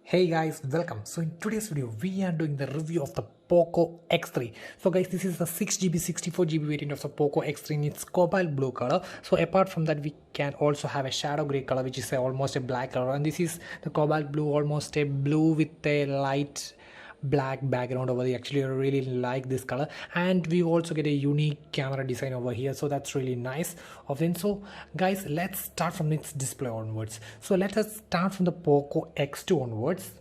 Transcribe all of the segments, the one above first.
Hey guys, welcome. So in today's video, we are doing the review of the Poco X3. So guys, this is the 6GB, 64GB variant of the Poco X3 in its cobalt blue color. So apart from that, we can also have a shadow gray color, which is almost a black color. And this is the cobalt blue, almost a blue with a light black background over there. Actually, I really like this color, and we also get a unique camera design over here, so that's really nice of them. So guys, let's start from its display onwards. So let us start from the Poco X2 onwards.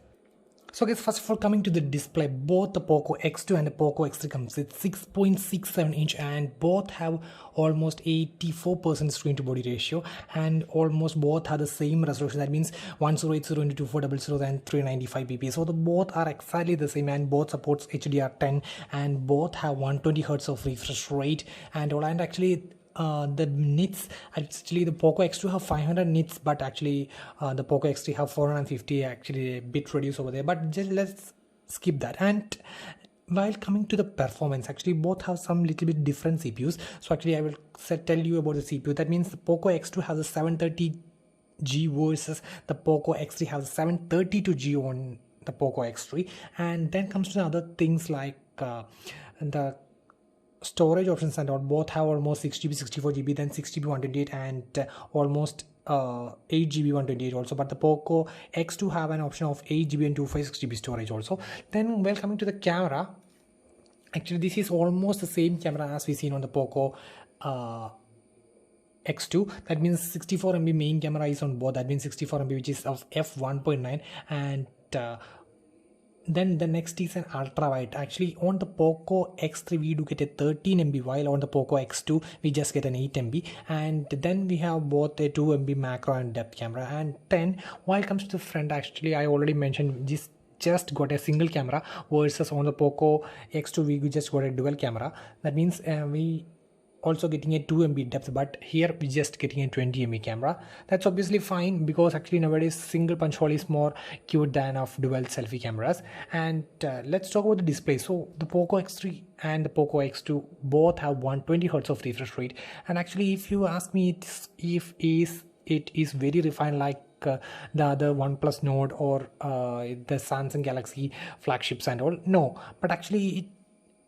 So guys, first of all, coming to the display, both the Poco X2 and the Poco X3 comes with 6.67 inch, and both have almost 84% screen to body ratio, and almost both have the same resolution. That means 1080 into 2400 and 395 ppi. So the both are exactly the same, and both supports HDR10, and both have 120 Hz of refresh rate and all. And actually the nits, actually the Poco X2 have 500 nits, but actually the Poco X3 have 450, actually a bit reduced over there, but just let's skip that. And while coming to the performance, actually both have some little bit different CPUs. So actually I will tell you about the CPU. That means the Poco X2 has a 730G versus the Poco X3 has a 732G on the Poco X3. And then comes to the other things like the storage options, and all. Both have almost 6GB, 64GB, then 6GB 128, and almost 8GB 128 also. But the Poco X2 have an option of 8GB and 256GB storage also. Then while coming to the camera, actually this is almost the same camera as we seen on the Poco X2. That means 64MB main camera is on both. That means 64MB, which is of f1.9, and then the next is an ultra wide. Actually on the Poco X3 we do get a 13MB, while on the Poco X2 we just get an 8MB. And then we have both a 2MB macro and depth camera. And then while it comes to the front, actually I already mentioned this just got a single camera, versus on the Poco X2 we just got a dual camera. That means we also getting a 2MB depth, but here we just getting a 20MB camera. That's obviously fine, because actually nowadays single punch hole is more cute than of dual selfie cameras. And let's talk about the display. So the Poco X3 and the Poco X2 both have 120 Hz of refresh rate. And actually if you ask me if it is very refined like the other OnePlus Nord or the Samsung Galaxy flagships and all, no, but actually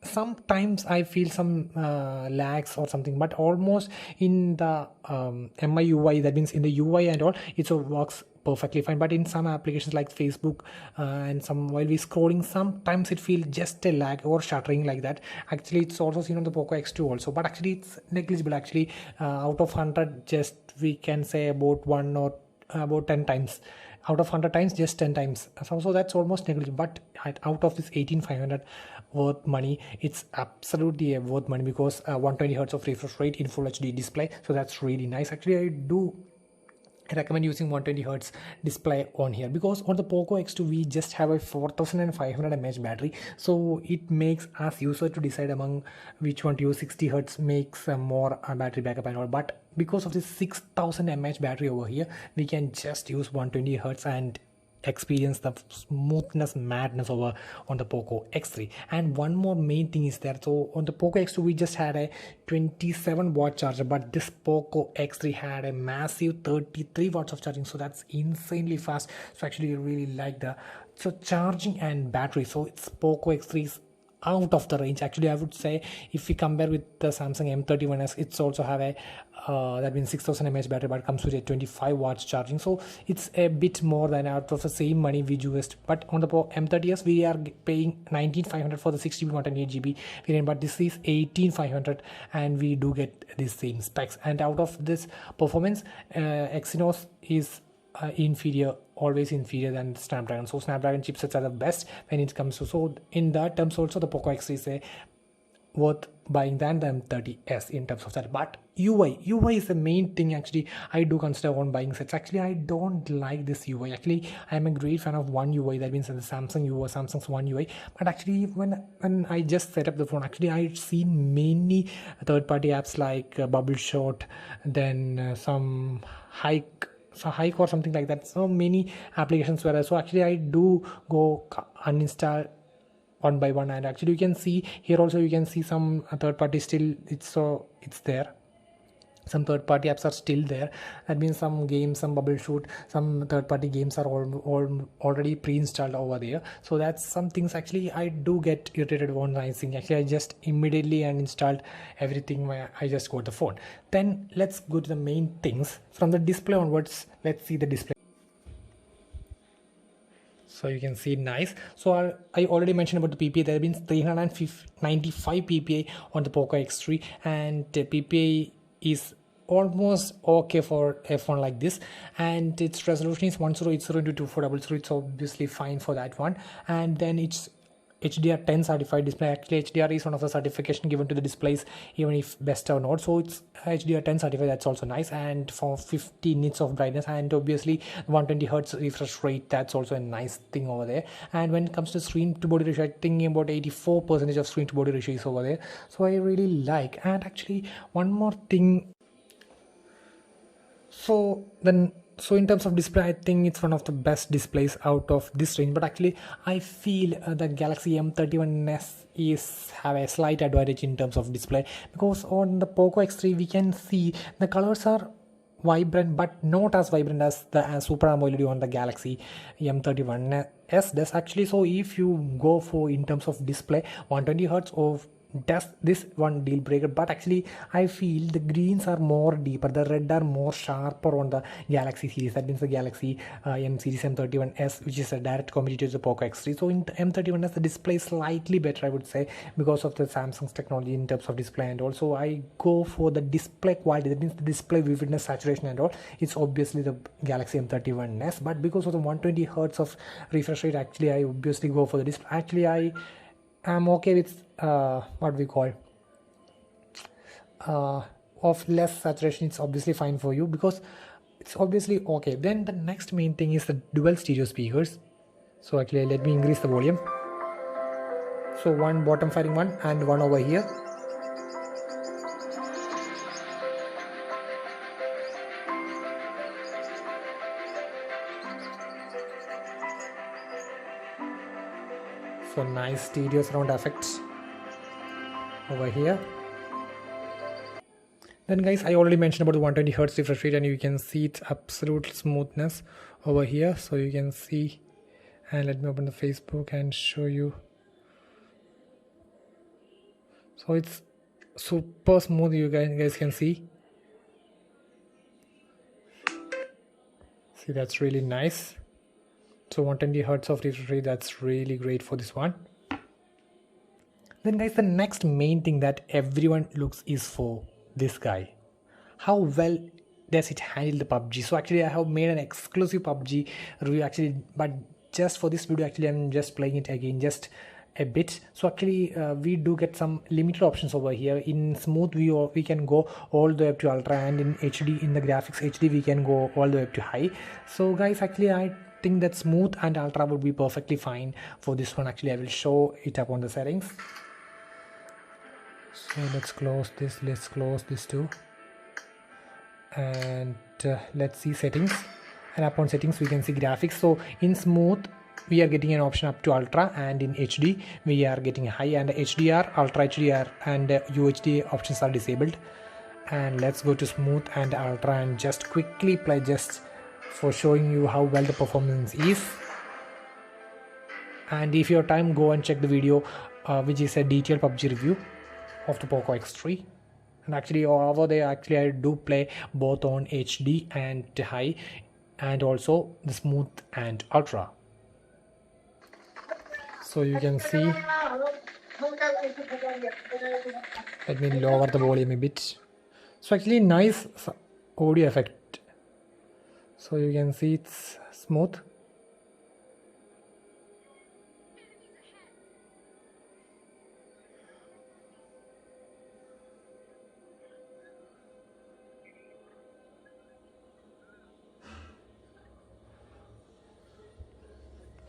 sometimes I feel some lags or something, but almost in the MIUI, that means in the UI and all, it works perfectly fine. But in some applications like Facebook and some, while we scrolling, sometimes it feels just a lag or shuttering like that. Actually it's also seen on the Poco X2 also, but actually it's negligible. Actually out of 100, just we can say about 1 or about 10 times. Out of 100 times, just 10 times. So that's almost negligible. But out of this 18500 worth money, it's absolutely worth money, because 120 Hz of refresh rate in full HD display. So that's really nice. Actually I do recommend using 120 Hz display on here, because on the Poco X2 we just have a 4500 mAh battery, so it makes us user to decide among which one to use. 60 Hz makes more battery backup and all, but because of this 6000 mAh battery over here, we can just use 120 Hz and experience the smoothness madness over on the Poco X3. And one more main thing is there. So on the Poco X2 we just had a 27 watt charger, but this Poco X3 had a massive 33 watts of charging, so that's insanely fast. So actually I really like the charging and battery. So it's Poco X3 is out of the range. Actually I would say if we compare with the Samsung M31s, it's also have a that means 6000 mAh battery, but comes with a 25 watts charging, so it's a bit more than out of the same money we used. But on the M30s we are paying 19500 for the 6GB 128GB variant, but this is 18500 and we do get the same specs. And out of this performance, Exynos is inferior, always inferior than Snapdragon. So Snapdragon chipsets are the best when it comes to, so in that terms also the Poco X3 is a worth buying than the M30s in terms of that. But UI is the main thing. Actually I do consider on buying sets. Actually I don't like this UI. Actually I am a great fan of One UI, that means the Samsung UI, Samsung's One UI. But actually when I just set up the phone, actually I've seen many third-party apps like Bubble Shot, then some hike or something like that. So many applications were there. So actually I do go uninstall one by one. And actually you can see here also, you can see some third party still it's there. some third-party apps are still there. That means some games, some bubble shoot, some third-party games are all already pre-installed over there. So that's some things actually I do get irritated on thing. Actually, I just immediately uninstalled everything when I just got the phone. Then let's go to the main things. From the display onwards, let's see the display. So you can see nice. So I already mentioned about the PPA. There have been 395 PPA on the Poco X3, and PPA is almost okay for a phone like this, and its resolution is 1080 into 2400. It's obviously fine for that one. And then it's HDR10 certified display. Actually, HDR is one of the certification given to the displays, even if best or not. So it's HDR10 certified. That's also nice. And for 50 nits of brightness, and obviously 120 hertz refresh rate. That's also a nice thing over there. And when it comes to screen to body ratio, I think about 84% of screen to body ratio is over there. So I really like. And actually, one more thing. So in terms of display, I think it's one of the best displays out of this range. But actually, I feel the Galaxy M31s have a slight advantage in terms of display, because on the Poco X3 we can see the colors are vibrant, but not as vibrant as the Super AMOLED on the Galaxy M31s does actually. So if you go for in terms of display 120 hertz of this one deal breaker. But actually I feel the greens are more deeper, the red are more sharper on the Galaxy series. That means the Galaxy M series M31s, which is a direct competitor to the Poco X3. So in the M31s the display is slightly better, I would say, because of the Samsung's technology in terms of display. And also I go for the display quality, that means the display vividness, saturation and all. It's obviously the Galaxy M31s, but because of the 120 hertz of refresh rate, actually I obviously go for the display. Actually I am okay with what we call of less saturation. It's obviously fine for you because it's obviously okay. Then the next main thing is the dual stereo speakers. So actually let me increase the volume. So one bottom firing one and one over here. So nice stereo surround effects over here. Then guys, I already mentioned about the 120 hertz refresh rate, and you can see its absolute smoothness over here. So you can see, and let me open the Facebook and show you. So it's super smooth, you guys can see. See, that's really nice. So 120 hertz of refresh rate, that's really great for this one. Then guys, the next main thing that everyone looks is for this guy. How well does it handle the PUBG? So actually I have made an exclusive PUBG review actually, but just for this video actually I'm just playing it again just a bit. So actually we do get some limited options over here. In smooth we can go all the way up to ultra, and in HD, in the graphics HD, we can go all the way up to high. So guys, actually I think that smooth and ultra would be perfectly fine for this one. Actually I will show it up on the settings. So let's close this too, and let's see settings. And upon settings we can see graphics. So in smooth we are getting an option up to ultra, and in HD we are getting high, and HDR, ultra HDR and UHD options are disabled. And let's go to smooth and ultra and just quickly play, just for showing you how well the performance is. And if you have time, go and check the video which is a detailed PUBG review of the Poco X3. And actually over there actually I do play both on HD and high, and also the smooth and ultra. So you can see, let me lower the volume a bit. So actually nice audio effect. So you can see it's smooth.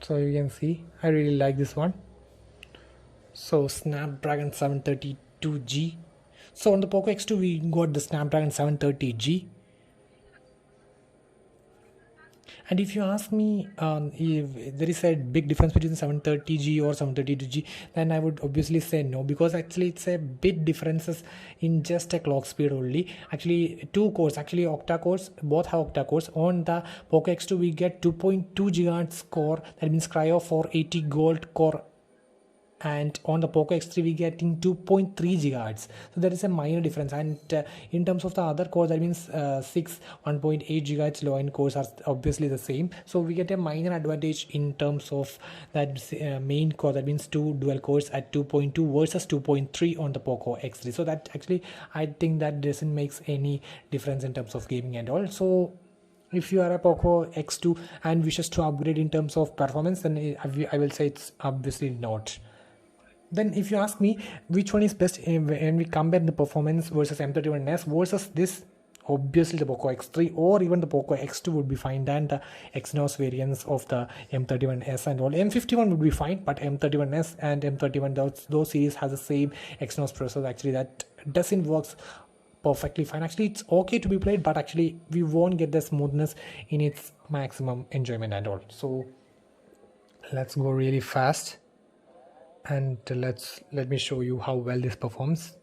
So you can see I really like this one. So Snapdragon 732G. So on the Poco X2 we got the Snapdragon 730G, And if you ask me if there is a big difference between 730G or 732G, then I would obviously say no, because actually it's a bit differences in just a clock speed only. Actually, two cores, actually octa cores, both have octa cores. On the Poco X2, we get 2.2 gigahertz core, that means Cryo 480 Gold core, and on the Poco X3 we getting 2.3 gigahertz. So there is a minor difference. And in terms of the other cores, that means 1.8 gigahertz low end cores are obviously the same. So we get a minor advantage in terms of that main core, that means two dual cores at 2.2 versus 2.3 on the Poco X3. So that actually, I think that doesn't make any difference in terms of gaming and all. So if you are a Poco X2 and wishes to upgrade in terms of performance, then I will say it's obviously not. Then if you ask me which one is best when we compare the performance versus M31s versus this, obviously the Poco X3 or even the Poco X2 would be fine than the Exynos variants of the M31s and all. M51 would be fine, but M31s and M31, those series has the same Exynos processor. Actually that doesn't work perfectly fine. Actually it's okay to be played, but actually we won't get the smoothness in its maximum enjoyment and all. So let's go really fast and let me show you how well this performs.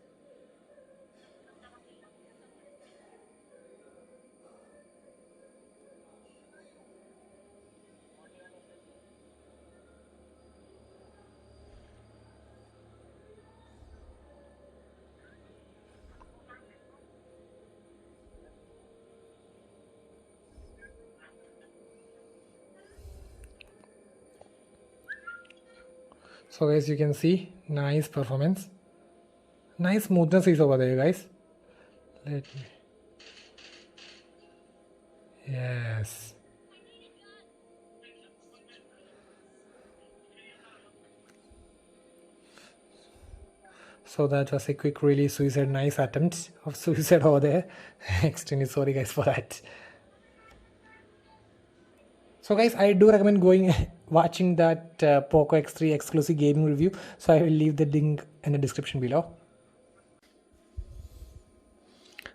So guys, you can see nice performance, nice smoothness is over there, guys. Let me, yes. So that was a quick really suicide, nice attempt of suicide over there. Extremely sorry guys for that. So guys, I do recommend going watching that Poco X3 exclusive gaming review. So I will leave the link in the description below.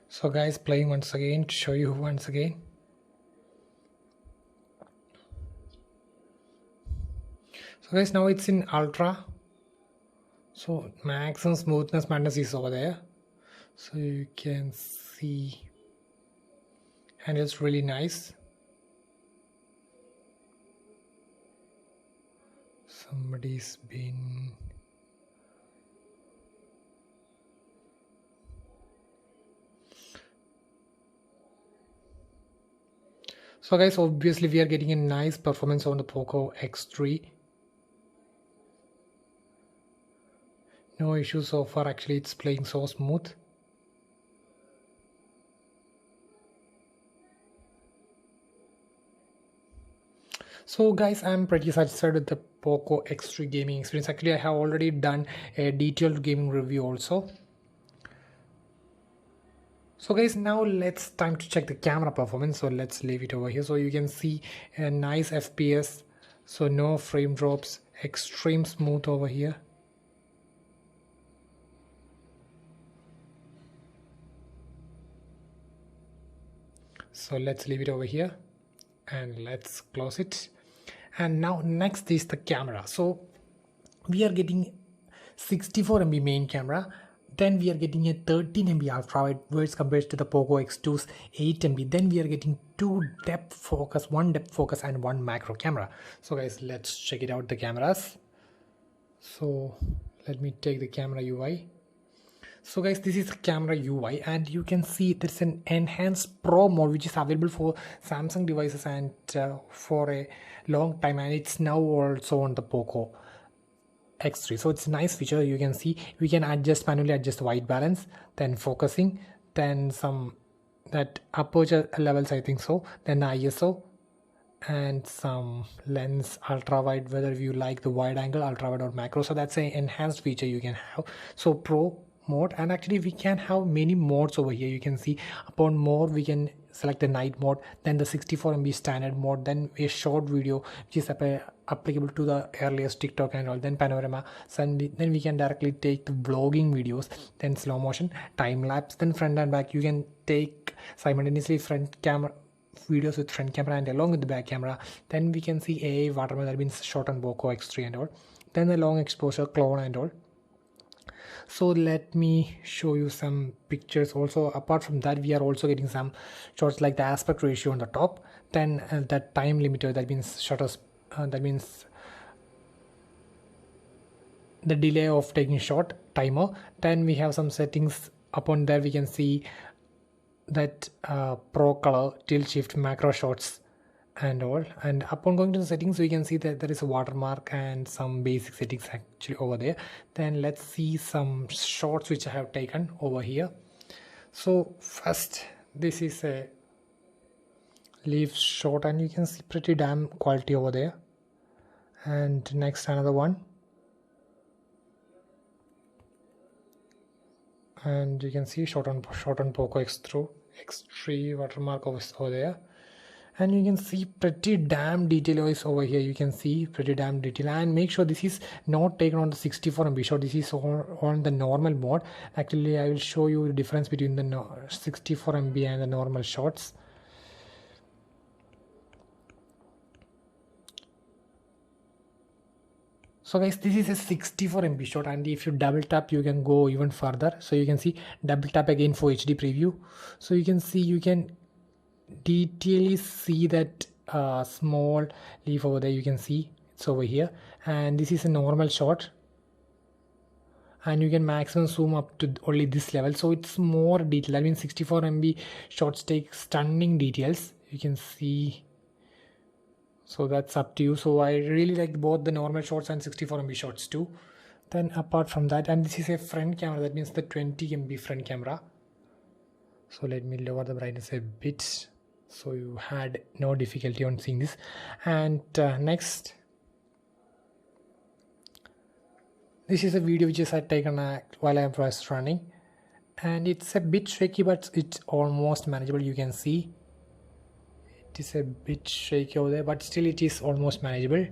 So guys, playing once again to show you once again. So guys, now it's in ultra. So maximum smoothness madness is over there. So you can see, and it's really nice. Somebody's been so guys, obviously we are getting a nice performance on the Poco X3. No issues so far, actually it's playing so smooth. So guys, I'm pretty satisfied with the Poco X3 gaming experience. Actually I have already done a detailed gaming review also. So guys, now let's time to check the camera performance. So let's leave it over here. So you can see a nice FPS, so no frame drops, extreme smooth over here. So let's leave it over here and let's close it. And now next is the camera. So we are getting 64 MB main camera, then we are getting a 13 MB ultra wide versus compared to the Poco X2's 8 MB. Then we are getting one depth focus and one macro camera. So guys, let's check it out, the cameras. So let me take the camera UI. So guys, this is the camera UI, and you can see there's an enhanced pro mode which is available for Samsung devices and for a long time, and it's now also on the Poco X3. So it's a nice feature. You can see we can manually adjust white balance, then focusing, then some that aperture levels, I think so, then ISO, and some lens ultra wide, whether you like the wide angle, ultra wide or macro. So that's an enhanced feature you can have. So pro mode, and actually we can have many modes over here. You can see upon more we can select the night mode, then the 64 MB standard mode, then a short video which is applicable to the earliest TikTok and all, then panorama, then we can directly take the vlogging videos, then slow motion, time lapse, then front and back. You can take simultaneously front camera videos with front camera and along with the back camera. Then we can see AI watermark, that means shot on Poco X3 and all. Then the long exposure clone and all. So let me show you some pictures. Also apart from that, we are also getting some shots like the aspect ratio on the top. Then that time limiter, that means shutters, that means the delay of taking shot timer. Then we have some settings. Upon there we can see that pro color, tilt shift, macro shots and all. And upon going to the settings, we can see that there is a watermark and some basic settings actually over there. Then let's see some shots which I have taken over here. So first, this is a leaf shot and you can see pretty damn quality over there. And next another one, and you can see shot on Poco X3 watermark over there. And you can see pretty damn detail is over here. You can see pretty damn detail, and make sure this is not taken on the 64 MB shot. This is on the normal mode. Actually, I will show you the difference between the 64 MB and the normal shots. So guys, this is a 64 MB shot, and if you double tap you can go even further. So you can see double tap again for HD preview. So you can see, you can detailedly see that small leaf over there. You can see it's over here, and this is a normal shot, and you can maximum zoom up to only this level, so it's more detailed. I mean 64 MB shots take stunning details, you can see. So that's up to you. So I really like both the normal shots and 64 MB shots too. Then apart from that, and this is a front camera, that means the 20 MB front camera. So let me lower the brightness a bit so you had no difficulty on seeing this. And next, this is a video which is taken while I was running, and it's a bit shaky but it's almost manageable. You can see it is a bit shaky over there, but still it is almost manageable.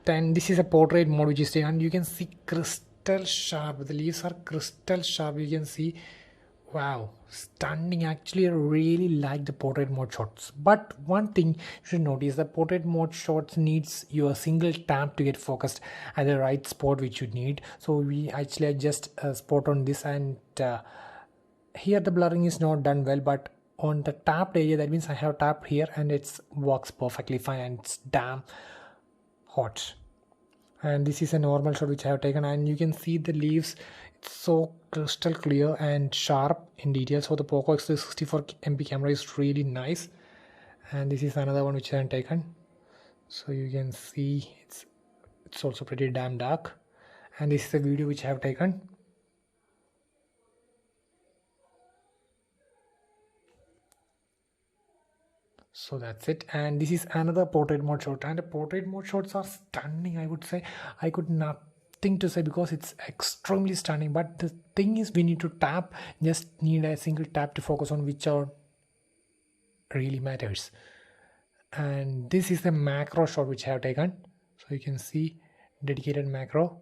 Then this is a portrait mode which is taken, and you can see crystal sharp. The leaves are crystal sharp. You can see, wow, stunning. Actually, I really like the portrait mode shots. But one thing you should notice, the portrait mode shots needs your single tap to get focused at the right spot which you need. So we actually adjust a spot on this, and here the blurring is not done well, but on the tapped area, that means I have tapped here and it works perfectly fine, and it's damn hot. And this is a normal shot which I have taken, and you can see the leaves, it's so crystal clear and sharp in detail. So the Poco X3 64 MB camera is really nice. And this is another one which I have taken, so you can see it's also pretty damn dark. And this is a video which I have taken. So that's it. And this is another portrait mode shot, and the portrait mode shots are stunning. I would say, I could nothing to say because it's extremely stunning. But the thing is, we need to tap, just need a single tap to focus on which are really matters. And this is the macro shot which I have taken, so you can see dedicated macro.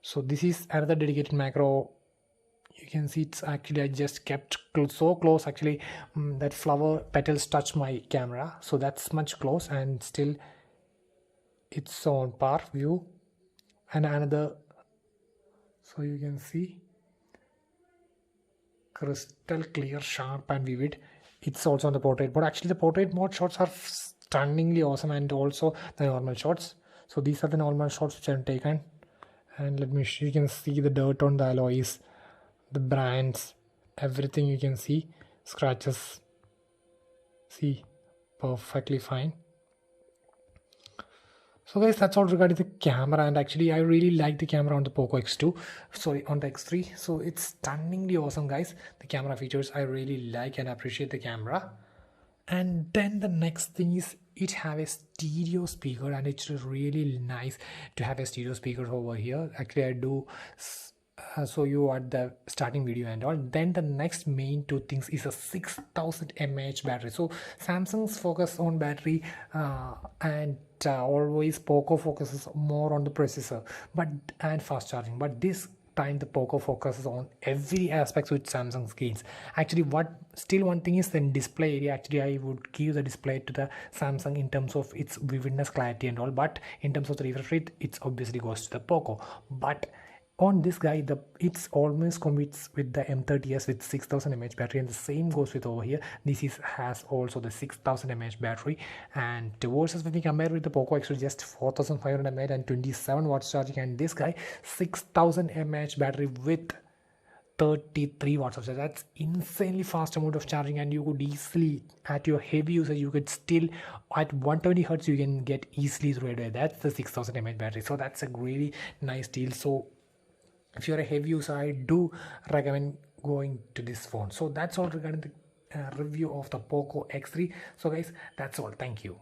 So this is another dedicated macro. You can see it's actually, I just kept so close actually, that flower petals touch my camera, so that's much close, and still it's on par view. And another, so you can see crystal clear, sharp and vivid. It's also on the portrait mode. Actually the portrait mode shots are stunningly awesome, and also the normal shots. So these are the normal shots which I've taken, and let me show you. Can see the dirt on the alloys, the brands, everything. You can see scratches, see, perfectly fine. So guys, that's all regarding the camera, and actually I really like the camera on the Poco X2, sorry, on the X3. So it's stunningly awesome guys, the camera features. I really like and appreciate the camera. And then the next thing is, it have a stereo speaker, and it's really nice to have a stereo speaker over here. Actually I do show you at the starting video and all. Then the next main two things is a 6000 mAh battery. So Samsung's focus on battery, and always Poco focuses more on the processor and fast charging, but this time the Poco focuses on every aspect which Samsung gains. Actually, one thing is the display area. Actually, I would give the display to the Samsung in terms of its vividness, clarity and all, but in terms of the refresh rate, it's obviously goes to the Poco. But on this guy, it's almost competes with the M30s with 6000 mAh battery, and the same goes with over here. This has also the 6000 mAh battery, and versus when we compare with the Poco X3, just 4500 mAh and 27 watts charging, and this guy 6000 mAh battery with 33 watts of charge. That's insanely fast amount of charging, and you could easily, at your heavy usage, you could still at 120 hertz you can get easily through it. That's the 6000 mAh battery, so that's a really nice deal. So if you're a heavy user, I do recommend going to this phone. So that's all regarding the review of the Poco X3. So guys, that's all. Thank you.